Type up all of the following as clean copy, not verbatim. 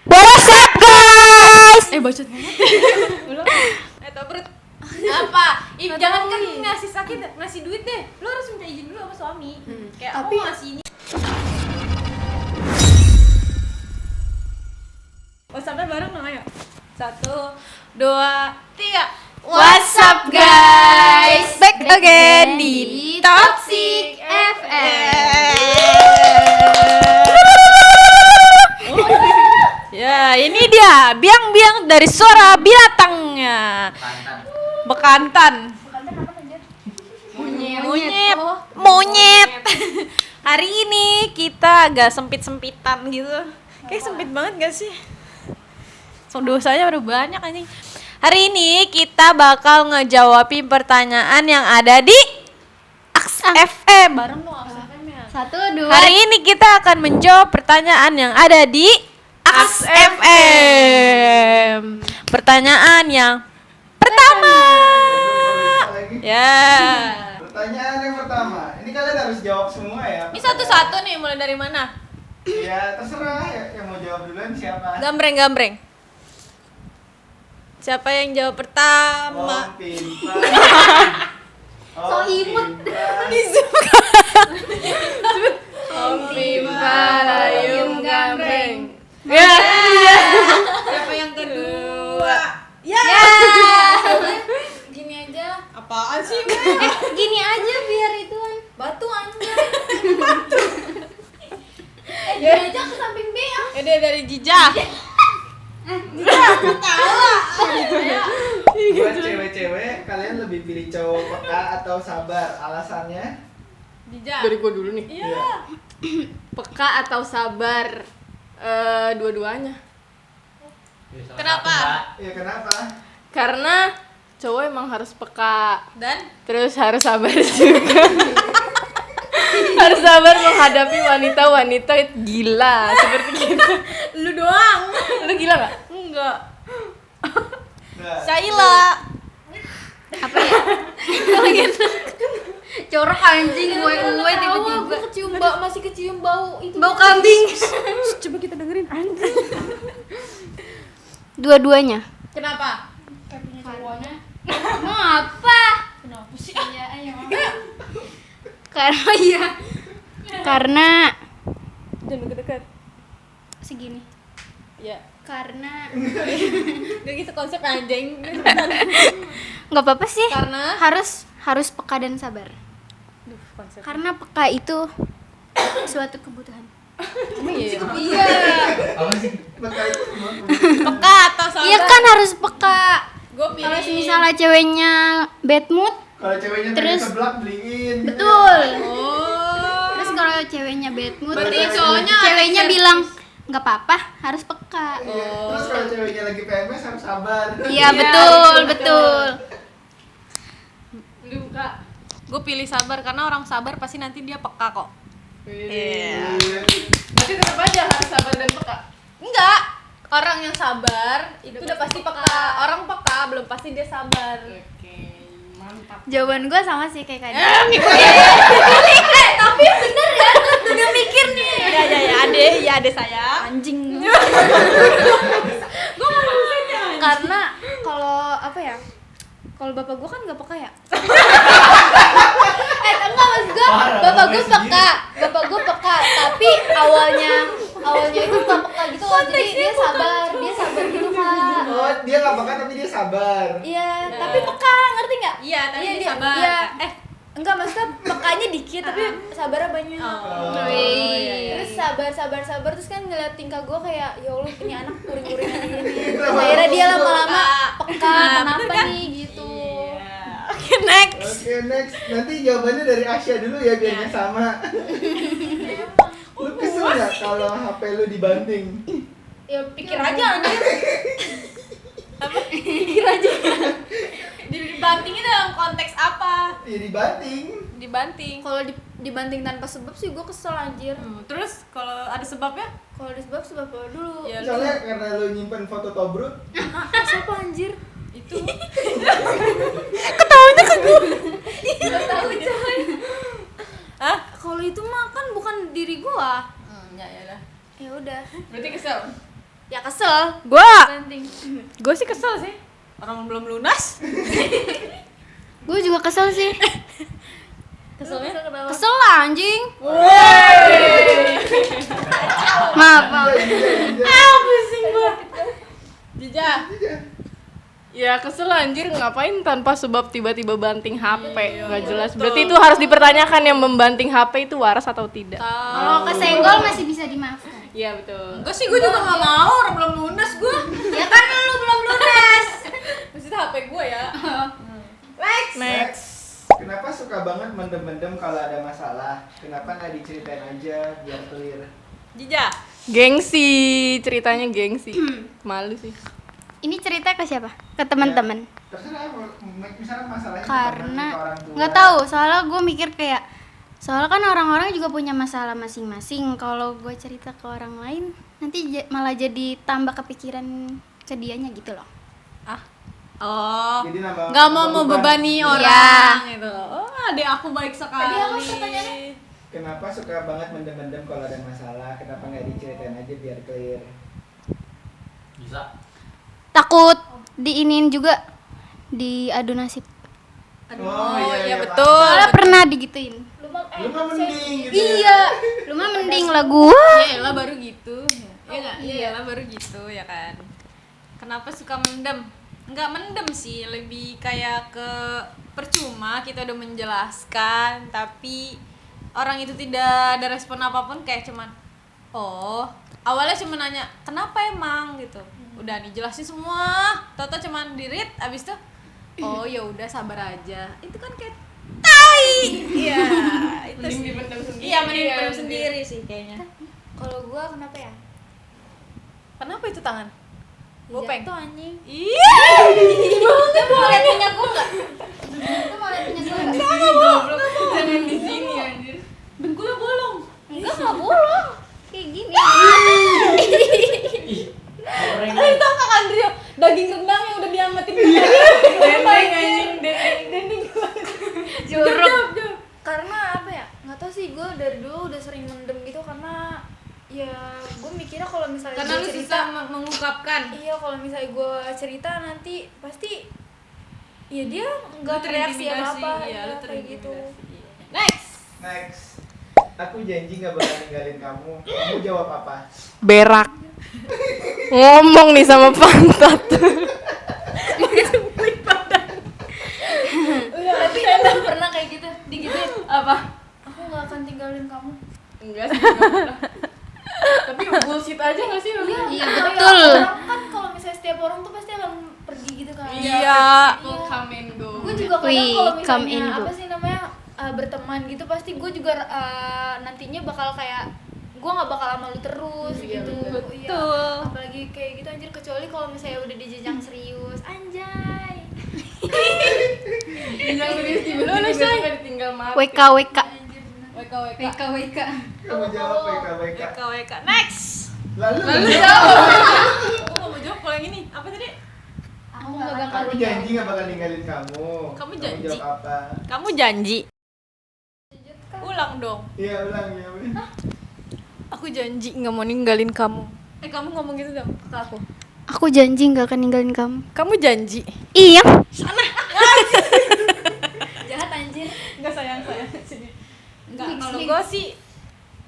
What's up guys? Bacot banget. Ulang. Perut. Apa? Jangan kan ngasih sakit, ngasih duit deh. Lu harus minta izin dulu sama suami. Kayak Tapi aku ngasih ini. Sampai bareng dong, ayo. 1, 2, 3. What's up guys? Back again di Toxic FM. Ya, ini dia biang-biang dari suara binatangnya. Bekantan. Monyet. Hari ini kita agak sempit-sempitan gitu. Kayak sempit banget gak sih? So, dosanya udah banyak anjing. Hari ini kita bakal ngejawabin pertanyaan yang ada di Aks FM. Bareng dong Aks FM ya. 1, 2. Hari ini kita akan menjawab pertanyaan yang ada di Aks FM. Pertanyaan yang pertama. Ya. Pertanyaan yang pertama, ini kalian harus jawab semua ya. Ini satu-satu nih, mulai dari mana? Ya terserah ya, yang mau jawab duluan siapa. Gambreng. Siapa yang jawab pertama? So imut. Om Pimpa Layung Gambreng. Ya. Siapa yang kedua? Ya. Gini aja. Apaan sih? Gini aja biar ituan. Batu anjay. Gini aja ke samping B ya. Ini dari Jija. Buat cewek-cewek, kalian lebih pilih cowok peka atau sabar? Alasannya? Jija. Dari gua dulu nih. Iya. Peka atau sabar? Dua-duanya. Kenapa? Ya kenapa? Karena cowok emang harus peka, Dan terus harus sabar juga. Harus sabar menghadapi wanita-wanita gila seperti kita. lu doang. Lu gila gak? Enggak. Nah, Saila. Corak anjing gue tiba-tiba. Gue kecium bau, masih kecium bau itu. Bau kambing. Coba kita dengerin anjing. Dua-duanya. Kenapa? Cowoknya. Mau apa? Kenapa sih? Iya, ayo. Karena Jangan deket-deket. segini. Ya. Karena Gak gitu konsep anjing. nggak apa-apa sih. Karena harus peka dan sabar. Duh, konsep. Karena peka itu suatu kebutuhan. Iya. apa sih? Peka itu semua. Peka atau sabar? Iya kan harus peka. Gue pilih. Kalau misalnya ceweknya bad mood, Kalau ceweknya Terus- pengen seblak beliin. betul. Oh. Terus kalau ceweknya bad mood, Berarti terus cowoknya ceweknya harus bilang nggak apa-apa, harus peka. Iya. Terus kalau ceweknya lagi PMS harus sabar. Iya betul. Lu buka. Gue pilih sabar karena orang sabar pasti nanti dia peka kok. Iya. Tapi tetap aja harus sabar dan peka. Enggak. Orang yang sabar itu udah pasti peka. Orang peka belum pasti dia sabar. Oke, mantap. Jawaban gue sama sih kayak tadi. Tapi bener ya, udah mikir nih. Ya ade saya. Anjing. Gue mau maksudnya. Karena kalau apa ya? Kalau bapak gue kan nggak peka ya. Enggak maksud gue, Parah, bapak gue namanya peka, tapi awalnya itu nggak peka gitu loh. Jadi dia sabar gitu kak. Oh, dia nggak peka tapi dia sabar. Iya, tapi peka, ngerti nggak? Iya, tapi dia Iya, sabar. Iya. Enggak maksudnya pekanya dikit tapi sabarnya banyak. Oh, iya. Terus sabar terus kan ngeliat tingkah gue kayak ya Allah ini anak kuring-kuring ini. Kenapa Akhirnya dia harus lama-lama peka Nah, kenapa bener kan? nih gitu. Oke, next. Oke, next. Nanti jawabannya dari Asya dulu ya biarnya sama. Lu kesel nggak kalau HP lu dibanting? Ya pikir aja anjir. Apa? Pikir aja. Dibantingin dalam konteks apa? Ya dibanting. Dibanting. Kalau dibanting tanpa sebab sih gue kesel anjir. Terus kalau ada sebabnya? Kalau ada sebab apa dulu? Ya, Soalnya karena lu nyimpen foto Tobruk. Siapa anjir? itu. Ketawanya ke gue. Gak tahu coy. Hah? Kalau itu mah kan bukan diri gua. Ya lah. Ya udah. Berarti kesel. Ya kesel. Gue sih kesel sih. Orang belum lunas. Gue juga kesel sih. Keselnya? Kesel lah anjing. Maaf. Pusing gue. Jija. Ya kesel anjir, ngapain tanpa sebab tiba-tiba banting HP, nggak jelas. Berarti itu harus dipertanyakan, yang membanting HP itu waras atau tidak. Kalau kesenggol masih bisa dimaafkan. Iya betul. Gue sih gue juga nggak mau, orang belum lunas gue. Ya kan lu belum lunas. Maksudnya HP gue ya. Next. Kenapa suka banget mendem-mendem kalau ada masalah? Kenapa nggak diceritain aja biar clear? Jija. Gengsi, ceritanya gengsi. Malu sih. Ini cerita ke siapa? Ke teman-teman. Terserah, misalnya masalahnya ke Karena teman, ke orang tua. nggak tahu, soalnya gue mikir kayak soalnya kan orang-orang juga punya masalah masing-masing. Kalau gue cerita ke orang lain nanti malah jadi tambah kepikiran ke dianya gitu loh. Oh. Jadi nambah- Nggak mau nambah beban. membebani Iya. orang gitu. Oh, adik aku baik sekali. Tadi apa pertanyaannya? Kenapa suka banget mendem-mendem kalau ada masalah? Kenapa nggak diceritain aja biar clear? Bisa. Takut diinin juga diadu nasib. Oh, iya, betul. Soalnya pernah digituin. Lu mah mending gitu. Iya, lu mah mending lah gua. Ya elah baru gitu. Iya enggak? Iya elah baru gitu ya kan. Kenapa suka mendem? Enggak mendem sih, lebih kayak ke percuma kita udah menjelaskan tapi orang itu tidak ada respon apapun, kayak cuman oh, awalnya cuma nanya kenapa emang gitu. Udah nih jelasin semua, toto cuman dirit abis itu oh ya udah sabar aja. Itu kan kayak tai. Iya, itu Mending sih. dipendam sendiri. Iya, mending dipendam sendiri sih kayaknya. Kalau gua kenapa ya? Kenapa itu tangan? Gopeng. Jatuh anjing. Iya. Itu mau lihat punya gua enggak? Itu mau lihat punya gua enggak? Jangan di sini anjir. Dengkulnya bolong. Enggak bolong. Kayak gini. Kalian tau gak Andrea? Daging rendang yang udah diangetin. Dendeng anjing, dendeng. Jorok. Karena apa ya, nggak tahu sih, gue dari dulu udah sering mendem gitu karena ya gue mikirnya kalau misalnya Karena gue lu cerita, susah mengungkapkan. iya kalau misalnya gue cerita nanti pasti ya dia nggak Lu bereaksi terintimidasi, apa apa iya, lu kayak gitu. terintimidasi. Next. Next. Aku janji nggak bakal ninggalin kamu. Kamu jawab apa? Berak. Ngomong nih sama pantat. Tapi aku pernah kayak gitu digituin, Apa? aku nggak akan tinggalin kamu. Enggak sih. Enggak pernah. Tapi bullshit aja nggak sih? Iya, Kayak betul. orang kan kalau misalnya setiap orang tuh pasti akan pergi gitu kan. Iya. People come and go. Gue juga kadang We kalau come misalnya and go. apa sih namanya berteman gitu pasti gue juga nantinya bakal kayak gue nggak bakal sama lu terus Iya, gitu. betul. Iya. Betul. Apalagi kayak gitu anjir, kecuali kalau misalnya udah di jenjang serius anjay. Yang serius tiba-tiba besoknya ditinggal mati. WKWK. Anjir bener. WK. Kamu jawab WKWK. WK. Next. Lalu Aku gak mau jawab kalau yang ini. Apa tadi? Aku nggak bakal aku janji nggak bakal ninggalin kamu. Kamu janji? jawab apa? Kamu janji. Ulang dong. Iya ulang ya. Aku janji nggak mau ninggalin kamu. Kamu ngomong gitu dong ke aku. Aku janji nggak akan ninggalin kamu. Kamu janji. Iya. jahat anjir. Enggak sayang sini. Enggak, kalau gue sih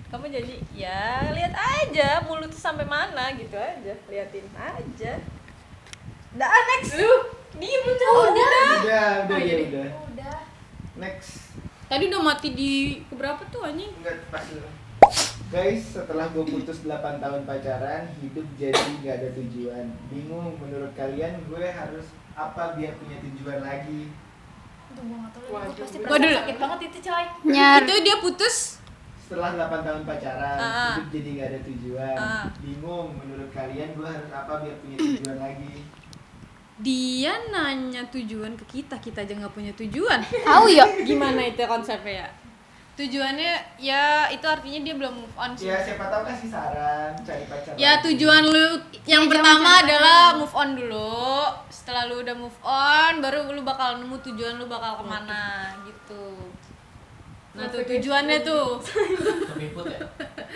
kamu janji. Ya, lihat aja mulut tuh sampai mana gitu aja. Liatin aja. Udah, next. Lu diem lu jawab. Udah ya udah. Udah. Next. Tadi udah mati di keberapa tuh anjing? Enggak pas dulu. Guys, setelah gue putus 8 tahun pacaran, hidup jadi gak ada tujuan. Bingung, menurut kalian gue harus apa biar punya tujuan lagi? Aduh, gue nggak tahu lagi. Wah, Gue pasti coba. perasaan dulu. sakit banget itu coy. Nyar. Itu dia putus. Setelah 8 tahun pacaran, Ah. hidup jadi gak ada tujuan. Ah. Bingung, menurut kalian gue harus apa biar punya tujuan lagi? Dia nanya tujuan ke kita aja nggak punya tujuan. Tahu ya. Gimana itu konsepnya ya? Tujuannya ya itu artinya dia belum move on sih. Ya siapa tahu kasih saran, cari pacar Ya lagi. tujuan lu yang jangan pertama cari adalah move on dulu. Setelah lu udah move on, baru lu bakal nemu tujuan lu bakal kemana gitu. Nah tuh tujuannya tuh. Kepiput ya.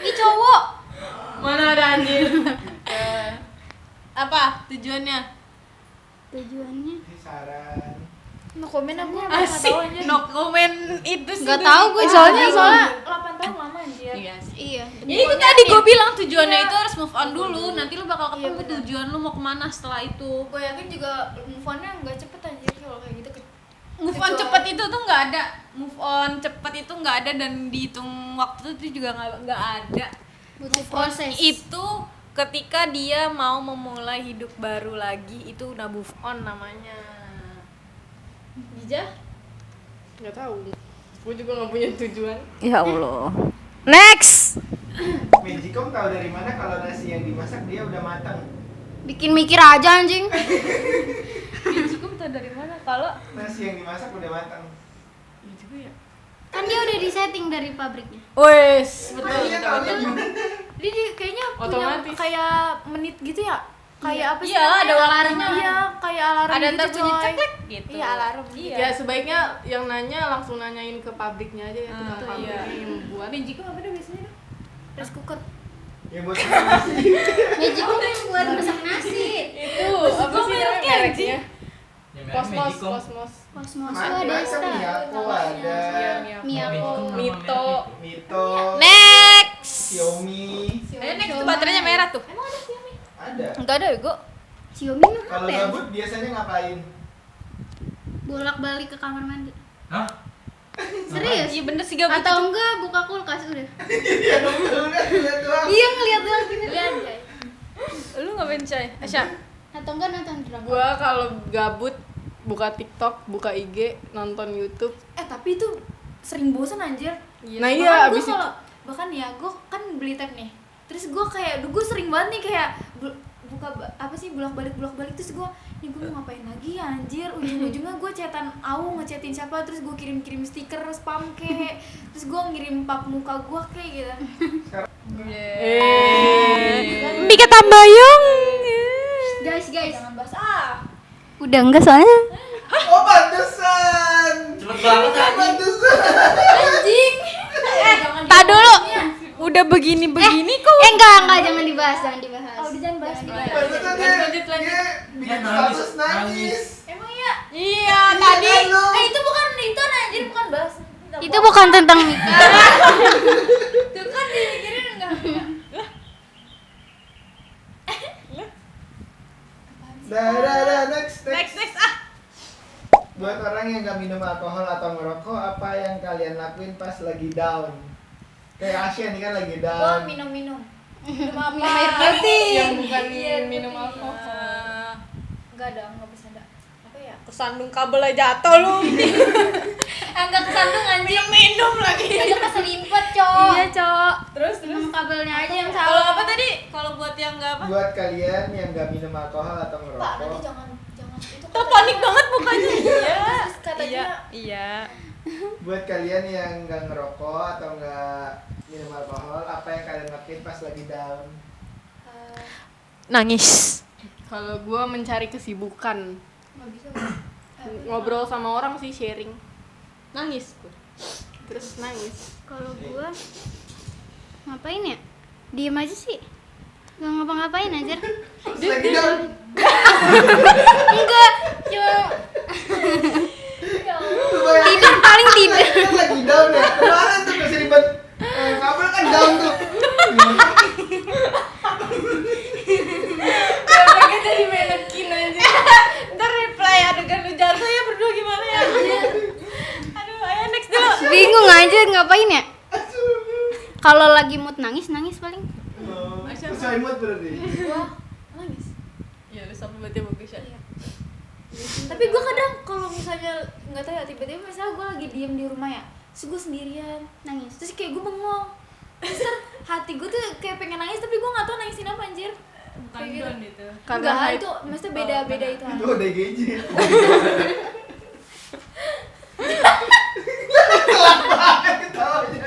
Ih cowok. Mana ada anjir? Apa tujuannya? Tujuannya Saran. No komen aku Asik. No comment itu sih. nggak gua tahu gue soalnya soalnya 8 tahun lama anjir. Iya sih. iya Ya itu tadi gue bilang tujuannya Iya. itu harus move on dulu. Nanti lu bakal Iya, ketemu benar. tujuan lu mau kemana setelah itu. Gue yakin juga move on-nya nggak cepet anjir kalau kayak gitu. Move on cepet itu tuh nggak ada. Move on cepet itu nggak ada dan dihitung waktu itu juga nggak ada. butuh Move on proses itu ketika dia mau memulai hidup baru lagi, itu udah move on namanya. Gija? Nggak tahu. Gue juga nggak punya tujuan. Ya Allah. Next. Magicom tahu dari mana kalau nasi yang dimasak dia udah matang? bikin mikir aja anjing. Cukup tau dari mana kalau Nasi yang dimasak udah matang. Kan dia udah disetting dari pabriknya. wes betul Iya, betul, tahunya betul. gimana? Dia kayaknya punya Otomatis. kayak menit gitu ya. Kayak apa sih? Iya, namanya? ada alarmnya. Iya, kayak alarm Ada gitu, ntar bunyi coy. ceklek gitu. Iya, alarm. Iya. Ya sebaiknya yang nanya langsung nanyain ke pabriknya aja ya, tukang iya. pabriknya yang membuat. Magic apa dah biasanya? Rice cooker. Yang buat nasi. Magic tuh yang buat masak nasi. Itu apa sih namanya mereknya? Yang Kosmos, Magicom. Kosmos. Kosmos tuh Macam ada Star. Miyako ada. Iya, Miyako. Mito. Mito. Next. Xiaomi. Ayo next tuh baterainya merah tuh. Emang ada Xiaomi? Ada. Enggak ada Ego. Xiaomi mah Kalau apa ya? gabut biasanya ngapain? Bolak-balik ke kamar mandi. Hah? Serius? Iya bener sih gabut. Atau enggak buka kulkas udah. Iya dong, udah lihat doang. Iya ngeliat doang gitu. Lihat, Jay. Lu ngapain Chay? Asya. Atau enggak nonton drama. Gua kalau gabut buka TikTok, buka IG, nonton YouTube. Tapi itu sering bosan anjir. Nah iya, abis itu bahkan ya gue kan beli tab nih. Terus gue kayak, gue sering banget nih kayak buka apa sih bolak-balik terus gue nih gue mau ngapain lagi ya anjir, ujung-ujungnya gue chatan ngechatin siapa, terus gue kirim stiker spam kek, terus gue ngirim pap muka gue kayak gitu. Mika Tambayong. Guys. Jangan bahas Udah enggak soalnya. Oh, pantesan. Cepet banget anjing. Pantesan. anjing. Tak dulu. Udah begini-begini kok. Enggak, jangan dibahas. Oh, jangan bahas. Pantesan dia. Lanjut. Dia bikin Nangis, status nangis. Emang iya? Iya tadi. Iya, lu. Itu bukan anjir, bukan bahas. Itu bukan tentang nikah. Tuh kan dipikirin enggak. Dah, next. Next ah. Buat orang yang gak minum alkohol atau ngerokok, apa yang kalian lakuin pas lagi down? Kayak Asya nih kan lagi Gue down. minum. Minum air putih yang bukan Iya, minum putih. alkohol. Enggak ada, enggak bisa ada. Apa ya? Kesandung kabel aja jatuh lu. Enggak kesandung anjing. Minum lagi. Itu keselimpet, Cok. Iya, Cok. Terus Cuma kabelnya aja yang Kalau salah. apa tadi? Kalau buat yang enggak apa? Buat kalian yang gak minum alkohol atau Pak, nanti ngerokok, jangan itu. Tuh panik banget mukanya. Iya. Terus katanya Iya. Iya. buat kalian yang gak ngerokok atau gak minum alkohol, apa yang kalian lakuin pas lagi down? Nangis. Kalau gua mencari kesibukan, enggak bisa. ngobrol sama orang sih, sharing, Nangis. terus nangis. Kalau gua ngapain ya? Diem aja sih. Gak ngapa-ngapain aja. Pas lagi down. Enggak, cuma Lu bayangin, tidur paling tidur. kan lagi down ya. Kemarin tuh keselibat kabel kan down tuh. Kita jadi menekin aja. Ntar reply adegan lu jatuh ya berdua gimana ya? Aduh, ayo next dulu. Bingung aja ngapain ya? Kalau lagi mood nangis paling. Sesuai mood berarti. Gua nangis. Ya, lu sampai berarti bagus ya. Tapi gue kadang kalau misalnya nggak tahu ya, tiba-tiba misalnya gue lagi diem di rumah ya, terus gue sendirian Nangis. terus kayak gue bengong, terus ntar hati gue tuh kayak pengen nangis tapi gue nggak tahu nangisin apa anjir. Kayak gitu. itu. Karena Enggak, hype. itu maksudnya beda itu. Itu ODGJ. Banget ketawanya.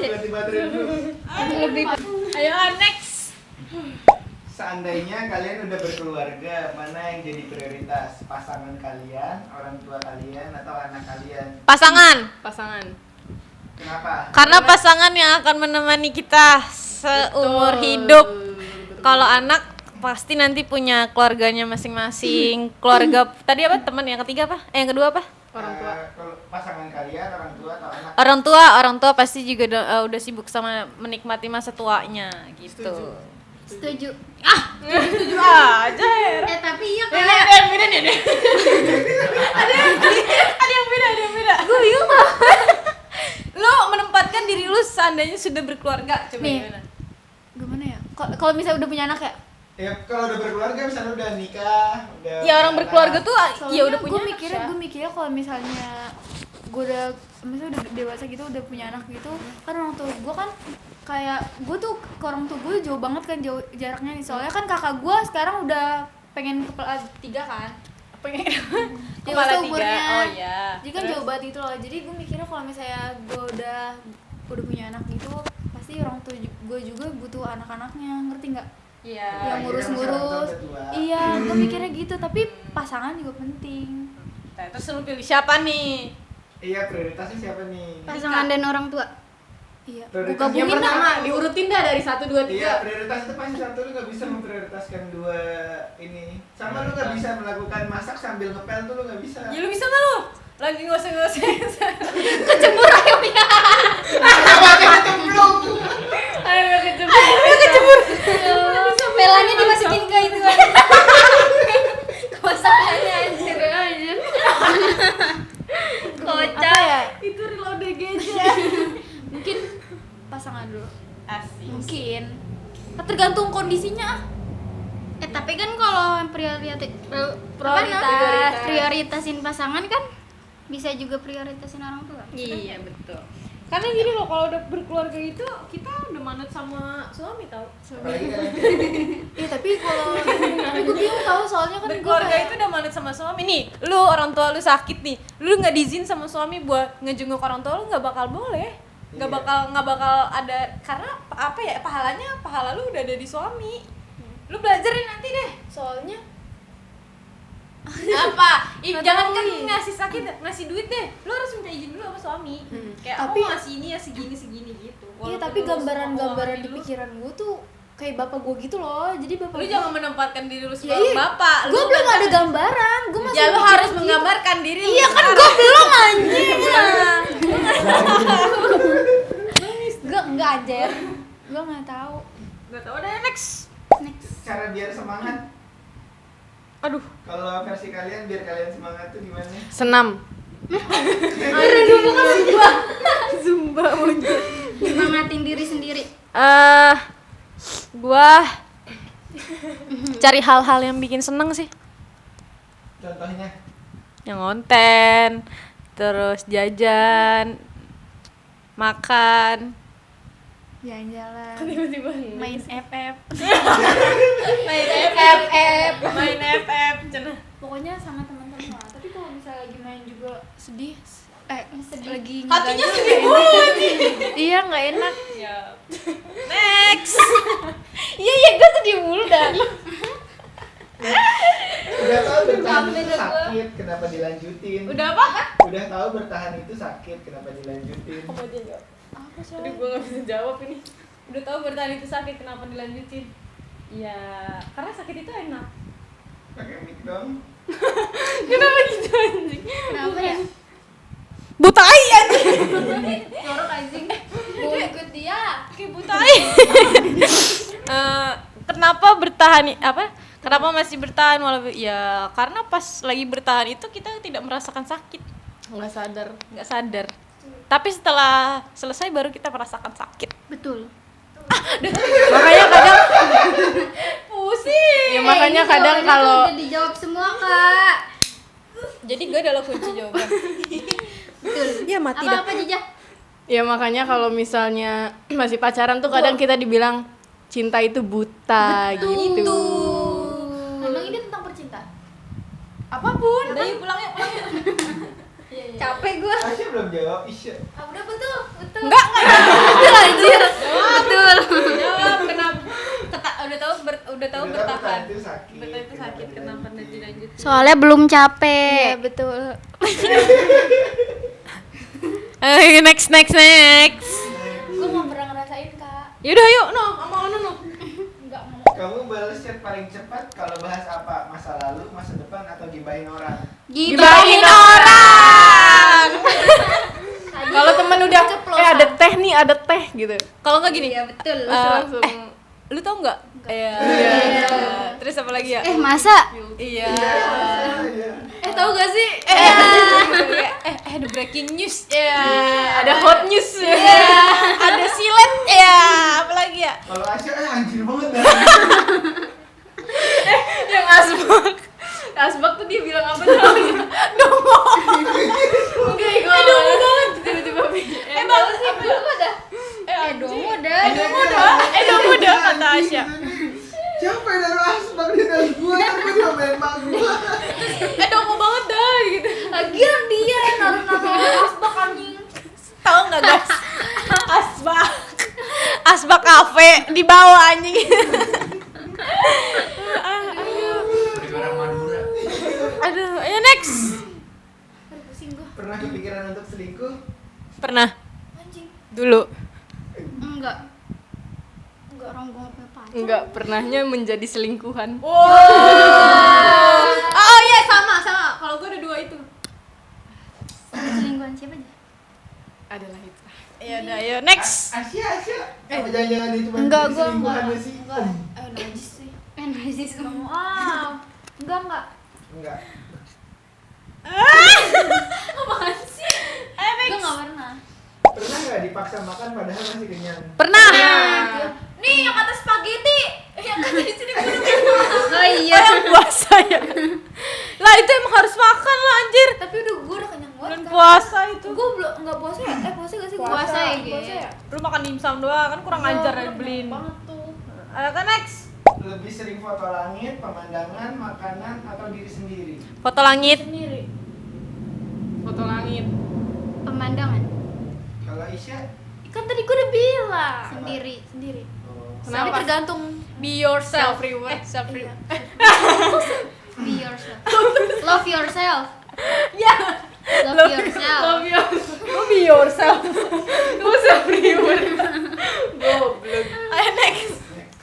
Ganti baterai dulu. Ayo next. Seandainya kalian udah berkeluarga, mana yang jadi prioritas? Pasangan kalian, orang tua kalian, atau anak kalian? Pasangan. Pasangan. Kenapa? Karena pasangan yang akan menemani kita seumur hidup. Kalau anak pasti nanti punya keluarganya masing-masing. Keluarga tadi apa? Teman yang ketiga apa? Yang kedua apa? Orang tua. Kalau pasangan kalian, orang tua atau anak? Orang tua pasti juga udah sibuk sama menikmati masa tuanya gitu. Setuju. Setuju aja ya. Tapi iya Ada kayak yang beda nih. Ada yang beda. Gue bingung. Lo menempatkan diri lu seandainya sudah berkeluarga, coba Nih. Gimana ya? Kalau misalnya udah punya anak ya? Ya kalau udah berkeluarga misalnya udah nikah, udah Ya orang punya berkeluarga anak. tuh ya udah punya anak, Syah. gue mikirnya kalau misalnya gue udah misalnya udah dewasa gitu, udah punya anak gitu, kan orang tua gue kan kayak gue tuh ke orang tua gue jauh banget kan, jauh jaraknya nih, soalnya kan kakak gue sekarang udah pengen kepala 3 kan, pengen Kepala dewasa 3. umurnya. Oh iya. Jadi kan jauh banget gitu loh. Jadi gue mikirnya kalau misalnya gue udah punya anak gitu, pasti orang tua gue juga butuh anak-anaknya, ngerti nggak? Iya. Yang ngurus-ngurus. Iya, gue mikirnya gitu. Tapi pasangan juga penting. Nah, terus lu pilih siapa nih? Iya, prioritasnya siapa nih? pasangan dan orang tua. Iya. Prioritas Gue gabungin Yang dah. pertama diurutin dah dari 1 2 Iya, 3. prioritas itu pasti satu, lu gak bisa memprioritaskan dua ini. Sama lu gak bisa melakukan masak sambil ngepel tuh lu gak bisa. Ya lu bisa nggak lu? Lagi ngoseng-ngoseng. Ayo kejebur. Pelanya dimasukin ke itu kan. Masakannya anjir. Apa ya? Itu reload gadget. Mungkin pasangan dulu. Asik. Mungkin. Tergantung kondisinya. Tapi kan kalau prioritasin pasangan kan bisa juga prioritasin orang tua. Iya betul. Karena gini loh, kalau udah berkeluarga itu kita udah manut sama suami tau. Apalagi kan Iya, tapi gue bingung tahu, soalnya kan Berkeluarga itu udah manut sama suami. Nih, lu orang tua lu sakit nih, lu nggak diizin sama suami buat ngejenguk orang tua lu, nggak bakal boleh. Nggak Iya. bakal ada, karena apa ya, pahala lu udah ada di suami. Lu belajarin nanti deh. soalnya Apa? Nggak Jangan tahu kan nih. ngasih duit deh. Lu harus minta izin dulu sama suami. Kayak Tapi- aku ngasih ini ya segini gitu. iya, Walaupun tapi lu gambaran semua di lu, pikiran gue tuh kayak bapak gue gitu loh. Jadi bapak lu gue, jangan menempatkan diri lu Ya, sebagai iya. bapak. gue Lu belum kan- ada gambaran. Gue masih Ya lu mikirin harus gitu. menggambarkan diri. Iya kan, gue belum anjing. Gue enggak anjir. Gue nggak tahu. Gak tau deh, next. cara biar semangat. Aduh. Kalau versi kalian biar kalian semangat tuh gimana? Senam. Zumba muncul. Nyemangatin diri sendiri. Gua cari hal-hal yang bikin seneng sih. Contohnya? Yang konten, terus jajan, makan. Jalan-jalan. Tiba-tiba Main FF. Main FF, cenah. Pokoknya sama teman-teman lah. Tapi kalau misalnya lagi main juga sedih, lagi Hatinya ngeganjel, sedih nggak mulu enak. nih. Iya, nggak enak. Next. Iya, gue sedih mulu dah. Udah tahu bertahan itu sakit, kenapa dilanjutin? Udah apa? Udah tahu bertahan itu sakit, kenapa dilanjutin? Kamu aja jawab. Apa sih? Aduh, gue gak bisa jawab ini. Udah tahu bertahan itu sakit, kenapa dilanjutin? Ya, karena sakit itu enak. Pakai mic dong. Kenapa gitu anjing? Kenapa ya? Butai anjing. Jorok anjing. Mau ikut dia. Kayak butai. Kenapa bertahan Kenapa masih bertahan walaupun ya karena pas lagi bertahan itu kita tidak merasakan sakit, Nggak sadar. nggak sadar. Tapi setelah selesai baru kita merasakan sakit. Betul. Makanya kadang Pusing. ya makanya ini kadang jawabannya kalau tuh udah dijawab semua, Kak. Jadi gue adalah kunci jawaban. Betul. Ya mati dah. Apa Jijah? ya makanya kalau misalnya masih pacaran tuh kadang kita dibilang cinta itu buta gitu. Emang ini tentang percintaan? Apapun. Udah yuk pulang yuk. Capek gua. Asya belum jawab, Isya. Udah betul. Enggak. Anjir. Betul. Jawab kenapa? Udah tahu bertahan. Itu sakit. Bertahan itu sakit, kenapa dilanjutin? Soalnya belum capek. Iya, betul. Next. Gue mau pernah ngerasain kak. Yaudah yuk, no, sama Ono no. Enggak mau. Kamu balas chat paling cepat kalau bahas apa? Masa lalu, masa depan, atau gibahin orang? Gibahin orang. Kalau temen udah ada teh nih, ada teh gitu. Kalau nggak gini, Iya betul. Langsung lu tau nggak? Iya. Terus apa lagi ya? Masa? Iya. Tahu gak sih? Ada breaking news. Ya. ada hot news. Ada silet. Ya. Apa lagi ya? Kalau Asya anjir banget dah. Yang asbak tuh dia bilang apa tuh? Dongo. Enggak, gue tiba-tiba Tahu sih belum ada. Dong udah kata Asya. Siapa yang naruh asbak di tas gua? Kan gua cuma main mak gua. Dong banget dah gitu. Lagian dia naruh asbak anjing. Tahu nggak guys? Asbak kafe di bawah anjing. Dari orang Madura. Aduh, ayo next. Aduh pusing gue. Pernah kepikiran untuk selingkuh? Pernah Anjing. dulu. Enggak orang gue punya pacar. enggak pernahnya menjadi selingkuhan. Oh iya sama. Kalau gue ada 2 itu. Selingkuhan siapa aja? Adalah itu. Ya udah, ayo next. Asya. Apa jangan-jangan dia cuma Enggak, jadi gua selingkuhannya sih? Najis sih. Najis Gak mau. Enggak. Enggak. Apaan sih? Gue gak pernah. Pernah nggak dipaksa makan padahal masih kenyang? Pernah. Nih yang kata spaghetti. Yang kata di sini gue Oh iya. Yang puasa ya. Lah itu emang harus makan lah anjir. Tapi gue udah kenyang banget. Bulan puasa itu. Gue belum nggak puasa ya? Puasa gak sih? Puasa ya, Puasa ya? Lu makan dimsum doang kan kurang ajar ya beliin. Banget tuh. Ayo kan next. Lebih sering foto langit, pemandangan, makanan, atau diri sendiri? Foto langit. Sendiri. Foto langit. Pemandangan Kalau Isya? Kan tadi gue udah bilang. sendiri. Sendiri. Oh. Tapi Kenapa? tergantung. Be yourself. Self Iya. Be yourself. Love yourself. Ya. Love yourself. Lu be yourself. Lu self-reward. Goblok. Ayo next. Next.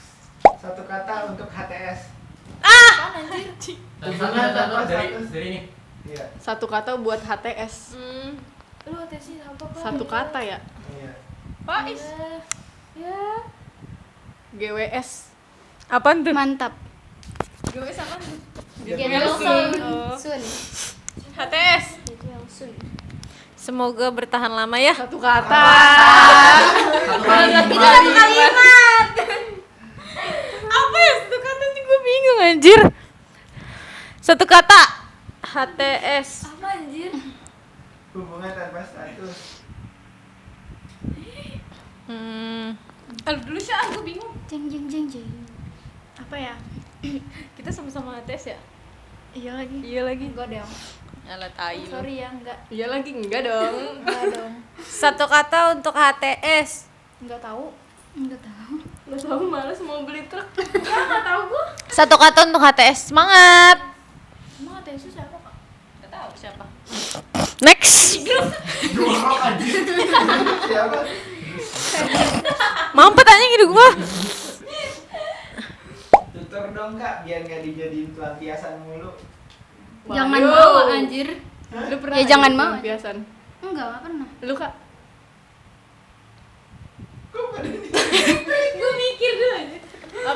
Satu kata untuk HTS. Apaan anjir? Dari ini. Iya. Satu kata buat HTS. Lu atensi apa kak? Satu kata ya. Iya. Pais. Ya. GWS. Apaan tuh? Mantap. Gue sama tuh. Soon. Soon. HTS. Semoga bertahan lama ya. Satu kata. Satu kali. Kalimat. Apa ya satu kata sih gue bingung anjir. Satu kata. HTS. Apa anjir? Hubungan tanpa status. Aduh dulu sih gue bingung. Jeng jeng jeng jeng. Apa ya? Kita sama-sama HTS ya? Iya lagi. Iya lagi. Enggak dong. Alah tai lu. Sorry ya, enggak. Iya lagi enggak dong. Enggak dong. Satu kata untuk HTS. Enggak tahu. Enggak tahu. Lu tahu males mau beli truk. Enggak tahu gua. Satu kata untuk HTS. Semangat. Emang atensi siapa kak? Gak tahu siapa. Next. Jorok anjir. Siapa? Mampet aja gitu gua. Tutor dong kak, biar nggak dijadiin pelampiasan mulu. Jangan Waduh. mau anjir. Lu pernah Ya, nggak jangan jadi mau. pelampiasan? Enggak pernah. Lu kak? Gue mikir dulu aja.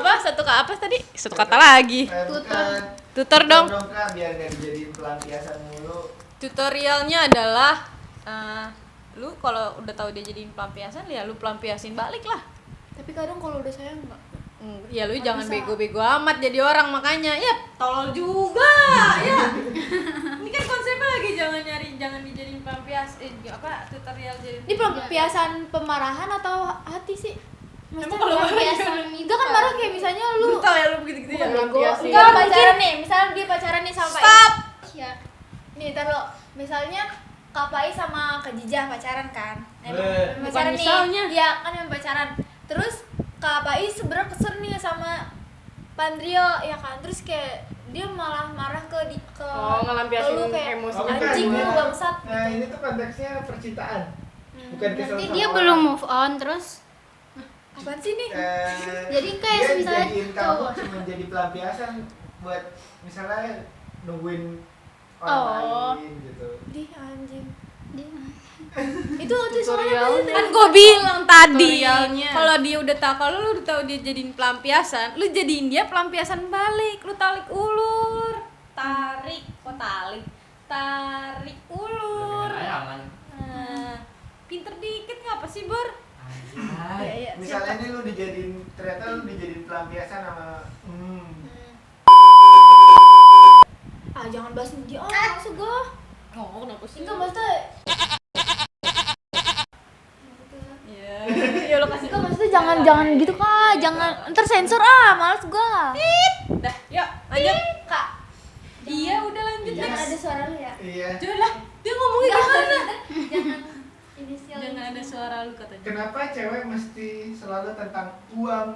Apa? Satu kata apa tadi? Satu kata lagi. Bukan. Tutor dong. Kak, biar nggak dijadiin pelampiasan mulu. Tutorialnya adalah lu kalau udah tahu dia jadiin pelampiasan ya lu pelampiasin balik lah. Tapi kadang kalau udah sayang enggak. Ya lu Nggak jangan bisa. bego-bego amat jadi orang makanya. Ya tolol juga ya. Ini kan konsepnya lagi jangan dijadiin tutorial jadi. Ini pelampiasan pemarahan atau hati sih? Emang kalau marah Pelampiasan itu Enggak kan marah kayak misalnya lu brutal ya lu begitu-gitu ya. Pelampiasin. enggak pacaran nih, misalnya dia pacaran nih sama Pak Stop. Ya. Nih, taruh misalnya Kak Pai sama Kak Jijah pacaran kan. Bukan Pacaran nih. misalnya. Iya, kan yang pacaran. Terus Kak Pai sebenarnya kesel nih sama Pandrio ya kan. Terus kayak dia malah marah ke Oh, ngelampiasin ke lu kayak emosi. Oh, bukan. anjing lu Nah, bangsat. Nah ini tuh konteksnya percintaan. Bukan kesel Berarti sama dia orang. belum move on terus. Apaan sih nih? Jadi kayak dia misalnya jadiin kamu cowok. cuma jadi pelampiasan buat misalnya nungguin Oh. orang lain gitu. Di anjing. Dia- Itu soalnya Tutorialnya. Kan gue bilang tadi, Tutorialnya. kalau dia udah tahu, kalau lu udah tahu dia jadiin pelampiasan, lu jadiin dia pelampiasan balik, lu tarik ulur, tarik, kok tarik ulur. Aman. Nah, pinter dikit ngapa sih Bor? Anjay. Misalnya nih lu ternyata lu dijadiin pelampiasan sama Ah, jangan bahas dia. Maksud gua. Oh, kenapa sih? Enggak maksudnya. Ya lu kasih Enggak maksudnya jangan gitu Kak. Jangan ntar sensor males gua. dah, yuk lanjut Kak. Iya, udah lanjut Iya. next. Ada suara lu ya? iya. Jangan lah, dia ngomongnya gimana? Jangan inisial. Jangan ada suara lu katanya. Kenapa cewek mesti selalu tentang uang?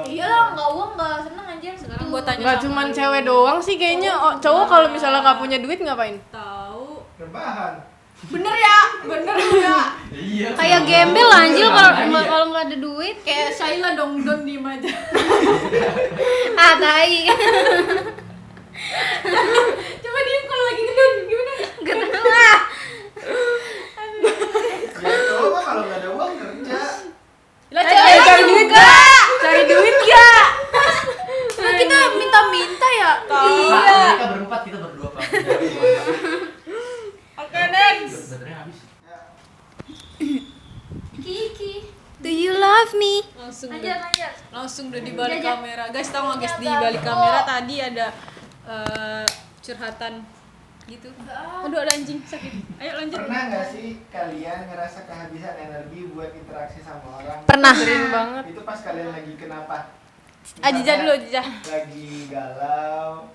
Iya lah, enggak uang enggak seneng anjir. Sekarang gua tanya Nggak sama cuman lu. cewek doang sih kayaknya. Oh, cowok kalau misalnya nggak punya duit ngapain? Tahu. Rebahan. Bener ya? Bener enggak? Iya. Kayak gembel anjir kalau Iya. kalau nggak ada duit. Kayak Shaila dong, Don diem aja. Ah, tai. Coba diem kalau lagi ngedon gimana? Gak tahu lah. Ya cowok mah kalau nggak ada uang kerja. Lah cari duit gak? Cari duit gak? Nah, kita minta-minta ya. Iya. Kita berempat, kita berdua Pak. Oke, next. Baterainya habis. Kiki. Do you love me? Langsung Lanjut, udah, lanjut. langsung udah di balik Jajak. kamera. Guys, tau gak guys di Jajak. balik kamera tadi ada curhatan gitu. Aduh, ada anjing sakit. Ayo lanjut. Pernah nggak sih kalian ngerasa kehabisan energi buat interaksi sama orang? Pernah. Sering banget. Itu pas kalian lagi kenapa? Ajija dulu, Ajija. Lagi galau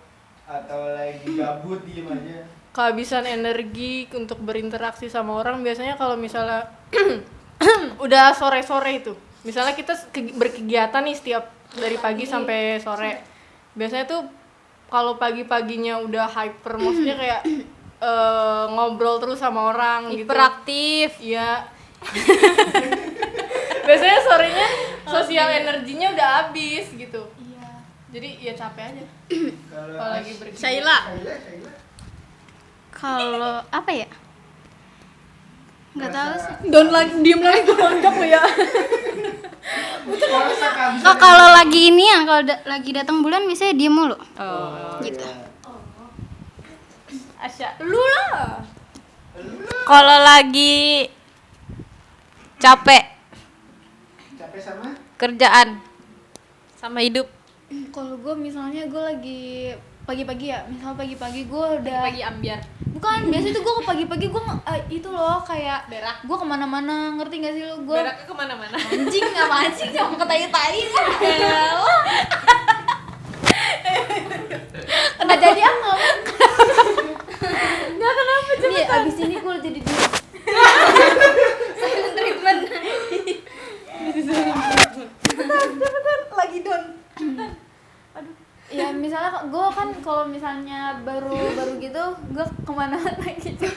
atau lagi gabut diem aja. Kehabisan energi untuk berinteraksi sama orang biasanya kalau misalnya udah sore-sore itu. Misalnya kita berkegiatan nih setiap dari pagi sampai sore. Biasanya tuh kalau pagi-paginya udah hyper, maksudnya kayak ngobrol terus sama orang gitu. Hiperaktif. Iya. Biasanya sorenya sosial energinya udah habis gitu. Iya. Jadi ya capek aja. Kalau Kalau lagi berkegiatan. Shaila. Shaila. Kalau apa ya? Nggak tahu sih. Don lagi diem lagi gue lonjok lu ya. Ngerasa kehabisan Oh, kalau lagi ini ya, kalau lagi datang bulan biasanya diem mulu. Oh, Gitu. iya. Asya. Lu lah. Kalau lagi capek Capek sama? kerjaan sama hidup. Kalau gue misalnya gue lagi pagi-pagi ya, misal pagi-pagi gue udah Pagi ambiar. bukan biasanya tuh gue pagi-pagi gue itu loh kayak Berak. gue kemana-mana, ngerti gak sih lo? Gue Beraknya kemana-mana. anjing apaan sih, jangan ketai-tai nggak jadi apa nggak kenapa coba nih abis ini gue jadi di Silent treatment. Lagi Don. ya misalnya gue kan kalau misalnya baru gitu gue kemana-mana gitu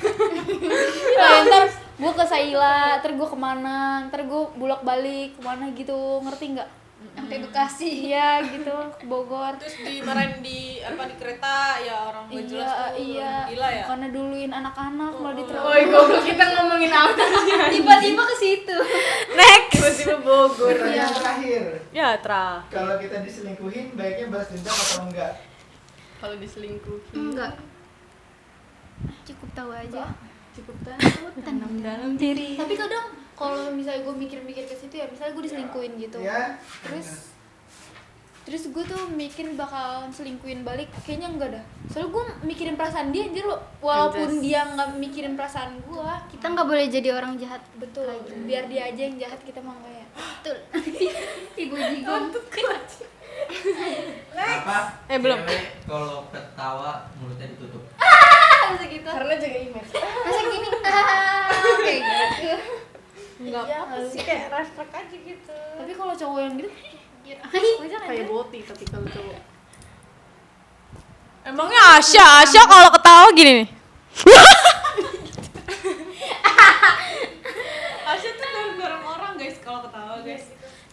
kayak ntar gue ke Saila, ntar gue kemana, ntar gue bolak-balik kemana gitu, ngerti nggak? Sampai Bekasi. Iya gitu, ke Bogor. Terus dimarahin di kereta ya orang gak jelas tuh. Iya, Gila ya. karena duluin anak-anak malah diterima. Woi, goblok, kita ngomongin apa sih? Tiba-tiba ke situ. Next. Tiba-tiba Bogor. Pertanyaan terakhir. Ya, Tra. Kalau kita diselingkuhin, baiknya balas dendam atau enggak? Kalau diselingkuhin. Enggak. Cukup tahu aja. Cukup tahu. Tanam dalam diri. Tapi kadang kalau misalnya gue mikir-mikir ke situ ya, misalnya gue diselingkuhin gitu. Ya. Terus gue tuh mikir bakal selingkuhin balik, kayaknya enggak dah. Soalnya gue mikirin perasaan dia anjir loh, walaupun Anjas. dia nggak mikirin perasaan gue. Kita nggak boleh jadi orang jahat. Betul, biar dia aja yang jahat, kita mah enggak ya. Betul. Ibu jigong. Apa? Belum. Cewek kalau ketawa mulutnya ditutup. Masa gitu. Karena jaga image. Masa gini. Kayak gitu. Enggak Ya apa sih kayak refleks aja gitu. Tapi kalau cowok yang gitu, wajar aja. Kayak boti tapi kalau cowok. Emangnya Asya kalau ketawa gini nih.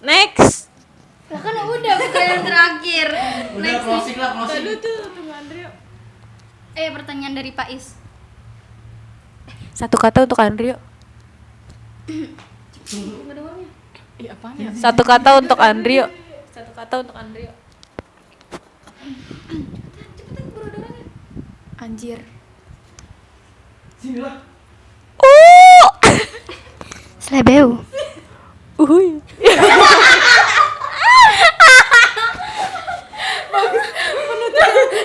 Next. Lah kan udah bukan yang terakhir. Udah closing lah, closing. Tunggu Andrio. Pertanyaan dari Pak Is. Satu kata untuk Andrio. Iya apaan ya? Satu kata untuk Andrio. Satu kata untuk Andrio. Anjir. Sini lah. Slebeu. Uhuy.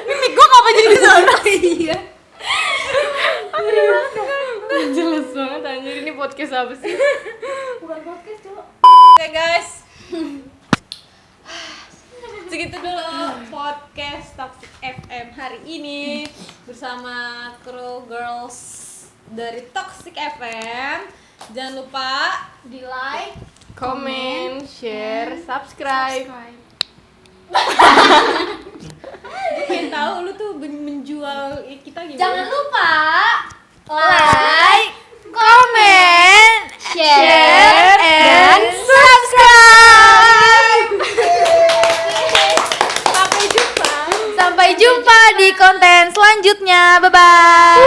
Mimik gua ngapa jadi kesana? Iya. Jelas banget anjir, ini podcast apa sih? Bukan podcast, Cok. Oke guys. Segitu dulu podcast Toxic FM hari ini bersama kru girls dari Toxic FM. Jangan lupa Di like, Comment, share, subscribe. pengen tahu lu tuh menjual kita gimana. Jangan lupa Like, comment, share, dan subscribe. Sampai jumpa di konten selanjutnya. Bye bye.